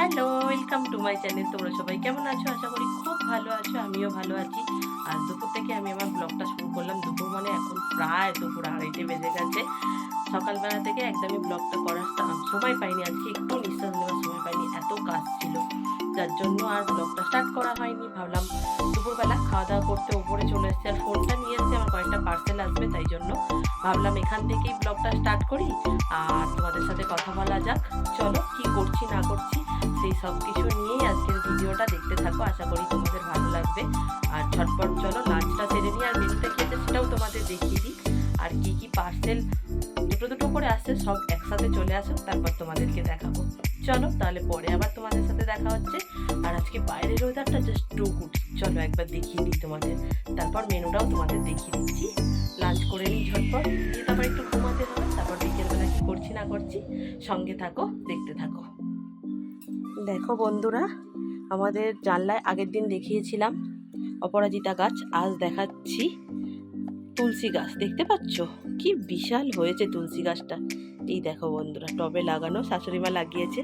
Hello, welcome to my channel. তোমরা সবাই কেমন আছো? আশা করি খুব ভালো আছো, আমিও ভালো আছি। আর দুপুর থেকে আমি আমার ব্লগটা শুরু করলাম। দুপুর মানে এখন প্রায় দুপুর 2:30 বেজে গেছে। সকালবেলা থেকে একদমই ব্লগটা করার সময় পাইনি, আজকে একটু নিঃশ্বাস নেওয়ার সময় পাইনি, এত কাজ ছিল, যার জন্য আর ব্লগটা স্টার্ট করা হয়নি। ভাবলাম দুপুরবেলা খাওয়া দাওয়া করতে ওপরে চলে এসেছি, আর ফোনটা নিয়ে এসেছি, আমার কয়েকটা পার্সেল আসবে, তাই জন্য ভাবলাম এখান থেকেই ব্লগটা স্টার্ট করি আর তোমাদের সাথে কথা বলা যাক। চলো, কি করছি না করছি সেই সব কিছু নিয়েই আজকের ভিডিওটা দেখতে থাকো, আশা করি তোমাদের ভালো লাগবে। আর ঝটপট চলো লাঞ্চটা সেরে নিই, আর মেনুতে খেতে সেটাও তোমাদের দেখিয়ে দিই। আর কি কি পার্সেল দুটো দুটো করে আসছে, সব একসাথে চলে আসো, তারপর তোমাদেরকে দেখাবো। চলো তাহলে পরে আবার তোমাদের সাথে দেখা হচ্ছে। আর আজকে বাইরের ওয়েদারটা জাস্ট টু গুড, চলো একবার দেখিয়ে দিই তোমাদের, তারপর মেনুটাও তোমাদের দেখিয়ে দিচ্ছি। লাঞ্চ করে নিই ঝটপট, দিয়ে তারপর একটু ঘুমাতে হবে, তারপর বিকেলবেলা কী করছি না করছি সঙ্গে থাকো, দেখতে থাকো। দেখো বন্ধুরা, আমাদের জানলায় আগের দিন দেখিয়েছিলাম অপরাজিতা গাছ, আজ দেখাচ্ছি তুলসী গাছ। দেখতে পাচ্ছ কি বিশাল হয়েছে তুলসী গাছটা। এই দেখো বন্ধুরা, টবে লাগানো, শাশুড়িমা লাগিয়েছে।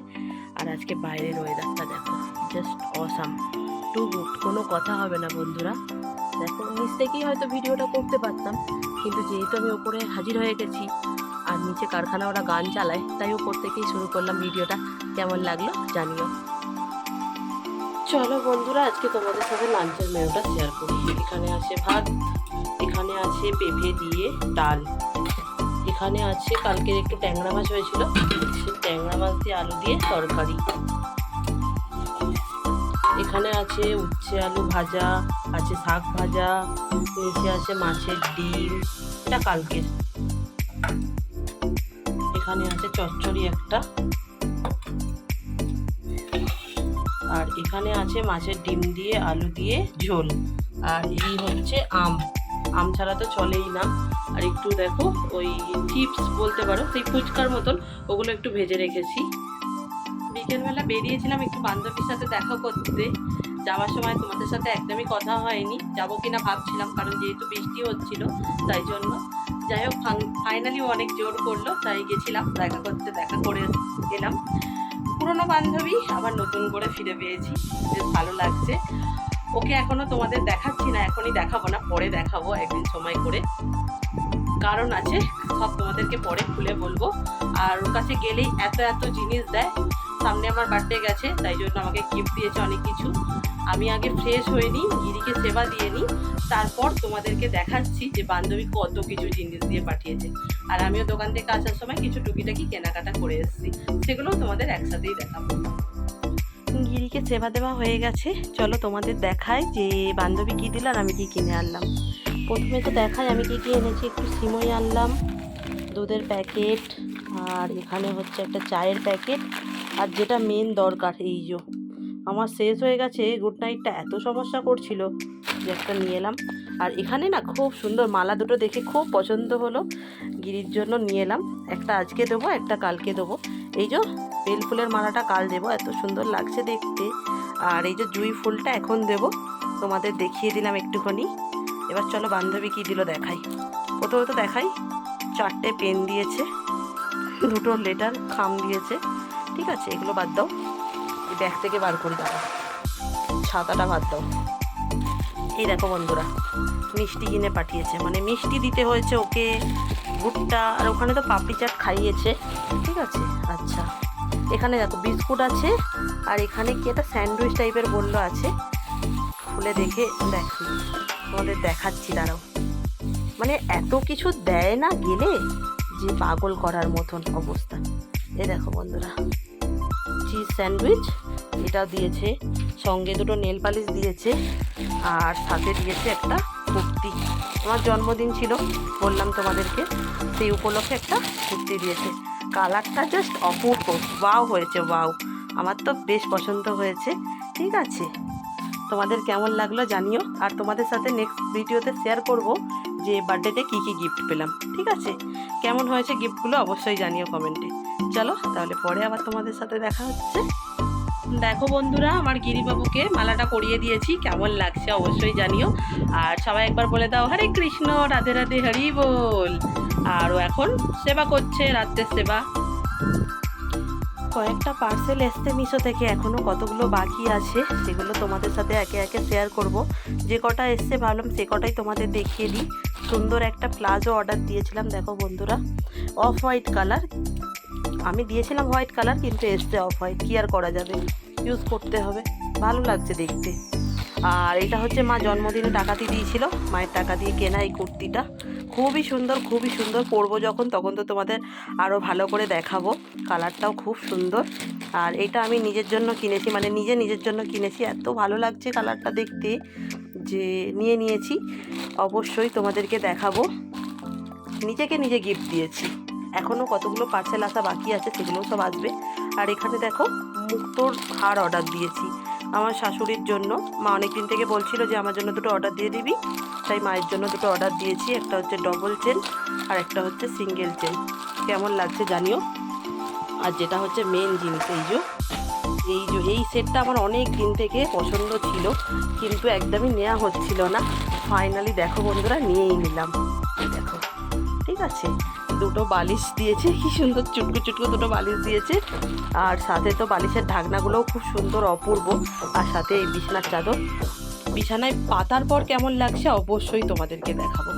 আর আজকে বাইরের ওয়েদারটা দেখো, জাস্ট অসাম, টু গুড, কোনো কথা হবে না বন্ধুরা। দেখো নিচ থেকেই হয়তো ভিডিওটা করতে পারতাম, কিন্তু যেহেতু আমি ওপরে হাজির হয়ে গেছি আর নিচে কারখানা ওরা গান চালায়, তাই ওপর থেকেই শুরু করলাম ভিডিওটা। কেমন লাগলো জানিও। চলো বন্ধুরা, আজকে তোমাদের সাথে লাঞ্চের মেনুটা শেয়ার করি। এখানে আছে ভাত, এখানে আছে পেঁপে দিয়ে ডাল, এখানে আছে কালকের একটু ট্যাংরা মাছ হয়েছিল, সেই ট্যাংরা মাছ দিয়ে আলু দিয়ে তরকারি, এখানে আছে উচ্ছে আলু ভাজা, আছে শাক ভাজা, নিচে আছে মাছের ডিম, এটা কালকের, এখানে আছে চচ্চড়ি একটা, আর এখানে আছে মাছের ডিম দিয়ে আলু দিয়ে ঝোল, আর এই হচ্ছে আম, আম ছাড়া তো চলেই না। আর একটু দেখো ওই চিপস বলতে পারো, সেই ফুচকার মতন, ওগুলো একটু ভেজে রেখেছি। বিকেলবেলা বেরিয়েছিলাম একটু বান্ধবীর সাথে দেখা করতে, যাওয়ার সময় তোমাদের সাথে একদমই কথা হয়নি, যাবো কিনা ভাবছিলাম, কারণ যেহেতু বৃষ্টি হচ্ছিল তাই জন্য। যাই হোক, ফাইনালি অনেক জোর করলো, তাই গেছিলাম দেখা করতে, দেখা করে গেলাম। পুরনো বান্ধবী আবার নতুন করে ফিরে পেয়েছি, বেশ ভালো লাগছে। ওকে এখনো তোমাদের দেখাচ্ছি না, এখনই দেখাবো না, পরে দেখাবো একদিন সময় করে, কারণ আছে, সব তোমাদেরকে পরে খুলে বলবো। আর ওর কাছে গেলেই এত এত জিনিস দেয়। সামনে আমার বার্থডে গেছে, তাই জন্য আমাকে গিফট দিয়েছে অনেক কিছু। আমি আগে ফ্রেশ হয়ে নিই, গিরিকে সেবা দিয়ে নিই, তারপর তোমাদেরকে দেখাচ্ছি যে বান্ধবী কত কিছু জিনিস দিয়ে পাঠিয়েছে। আর আমিও দোকান থেকে আসার সময় কিছু টুকিটাকি কেনাকাটা করে এসেছি, সেগুলোও তোমাদের একসাথেই দেখাবো। গিরিকে সেবা দেওয়া হয়ে গেছে, চলো তোমাদের দেখাই যে বান্ধবী কী দিল আর আমি কী কিনে আনলাম। প্রথমে তো দেখাই আমি কী কী এনেছি। একটু সিমই আনলাম, দুধের প্যাকেট, আর এখানে হচ্ছে একটা চায়ের প্যাকেট, আর যেটা মেন দরকার, এই যে আমার শেষ হয়ে গেছে গুড নাইটটা, এত সমস্যা করছিল যে একটা নিয়ে এলাম। আর এখানে না খুব সুন্দর মালা দুটো দেখে খুব পছন্দ হলো, গিরির জন্য নিয়ে এলাম। একটা আজকে দেবো, একটা কালকে দেবো। এই যে বেল ফুলের মালাটা কাল দেবো, এত সুন্দর লাগছে দেখতে। আর এই যে জুঁই ফুলটা এখন দেবো, তোমাদের দেখিয়ে দিলাম একটুখানি। এবার চলো বান্ধবী কী দিল দেখাই। প্রথমত দেখাই, 4টে পেন দিয়েছে, 2টো লেটার খাম দিয়েছে। ঠিক আছে, এগুলো বাদ দাও, এই ব্যাগ থেকে বার করে দাও, ছাতাটা বাদ দাও। এই দেখো বন্ধুরা, মিষ্টি কিনে পাঠিয়েছে, মানে মিষ্টি দিতে হয়েছে ওকে, ভুট্টা, আর ওখানে তো পাপড়ি চাট খাইয়েছে। ঠিক আছে, আচ্ছা এখানে দেখো বিস্কুট আছে, আর এখানে কি একটা স্যান্ডউইচ টাইপের বললো আছে, খুলে দেখে দেখি তোমাদের দেখাচ্ছি, দাঁড়াও। মানে এত কিছু দেয় না গেলে, যে পাগল করার মতন অবস্থা। এ দেখো বন্ধুরা, চিজ স্যান্ডউইচ এটাও দিয়েছে, সঙ্গে 2টো নেল পালিশ দিয়েছে, আর সাথে দিয়েছে একটা কুর্তি। আমার জন্মদিন ছিল বললাম তোমাদেরকে, সেই উপলক্ষে একটা কুর্তি দিয়েছে। কালারটা জাস্ট অপূর্ব, ওয়াও হয়েছে, ওয়াও, আমার তো বেশ পছন্দ হয়েছে। ঠিক আছে, তোমাদের কেমন লাগলো জানিও, আর তোমাদের সাথে নেক্সট ভিডিওতে শেয়ার করব যে বার্থডেতে কী কী গিফট পেলাম। ঠিক আছে, কেমন হয়েছে গিফটগুলো অবশ্যই জানিও কমেন্টে। চলো তাহলে পরে আবার তোমাদের সাথে দেখা হচ্ছে। দেখো বন্ধুরা, আমার গিরিবাবুকে মালাটা পরিয়ে দিয়েছি, কেমন লাগছে অবশ্যই জানিও। আর সবাই একবার বলে দাও হরে কৃষ্ণ, রাধে রাধে, হরি বল। আর ও এখন সেবা করছে, রাত্রের সেবা কয়েকটা পার্সেল এসছে মিশো থেকে, এখনও কতগুলো বাকি আছে, সেগুলো তোমাদের সাথে একে একে শেয়ার করব। যে কটা এসছে ভাবলাম সে কটাই তোমাদের দেখিয়ে দিই। সুন্দর একটা প্লাজো অর্ডার দিয়েছিলাম, দেখো বন্ধুরা, অফ হোয়াইট কালার। আমি দিয়েছিলাম হোয়াইট কালার, কিন্তু এসছে অফ হোয়াইট, কী আর করা যাবে, ইউজ করতে হবে, ভালো লাগছে দেখতে। আর এটা হচ্ছে মা জন্মদিনে টাকা দিয়েছিল, মায়ের টাকা দিয়ে কেনা এই কুর্তিটা। খুবই সুন্দর, খুবই সুন্দর। পরবো যখন তখন তো তোমাদের আরও ভালো করে দেখাবো। কালারটাও খুব সুন্দর। আর এটা আমি নিজের জন্য কিনেছি, মানে নিজের জন্য কিনেছি। এত ভালো লাগছে কালারটা দেখতে যে নিয়ে নিয়েছি। অবশ্যই তোমাদেরকে দেখাবো। নিজেকে নিজে গিফট দিয়েছি। এখনও কতগুলো পার্সেল আসা বাকি আছে, সেগুলোও সব আসবে। আর এখানে দেখো মুক্তোর হার অর্ডার দিয়েছি আমার শাশুড়ির জন্য। মা অনেক দিন থেকে বলছিল যে আমার জন্য দুটো অর্ডার দিয়ে দিবি, তাই মায়ের জন্য দুটো অর্ডার দিয়েছি। একটা হচ্ছে ডবল চেন আর একটা হচ্ছে সিঙ্গেল চেন। কেমন লাগছে জানিও। আর যেটা হচ্ছে মেন জিনিস, এই সেটটা আমার অনেক দিন থেকে পছন্দ ছিল, কিন্তু একদমই নেওয়া হচ্ছিল না। ফাইনালি দেখো বন্ধুরা, নিয়েই নিলাম। দেখো, ঠিক আছে। দুটো বালিশ দিয়েছে, কি সুন্দর চুটকু চুটকু দুটো বালিশ দিয়েছে। আর সাথে তো বালিশের ঢাকনাগুলোও খুব সুন্দর, অপূর্ব। আর সাথে এই বিছানার চাদর। বিছানায় পাতার পর কেমন লাগছে অবশ্যই তোমাদেরকে দেখাবো।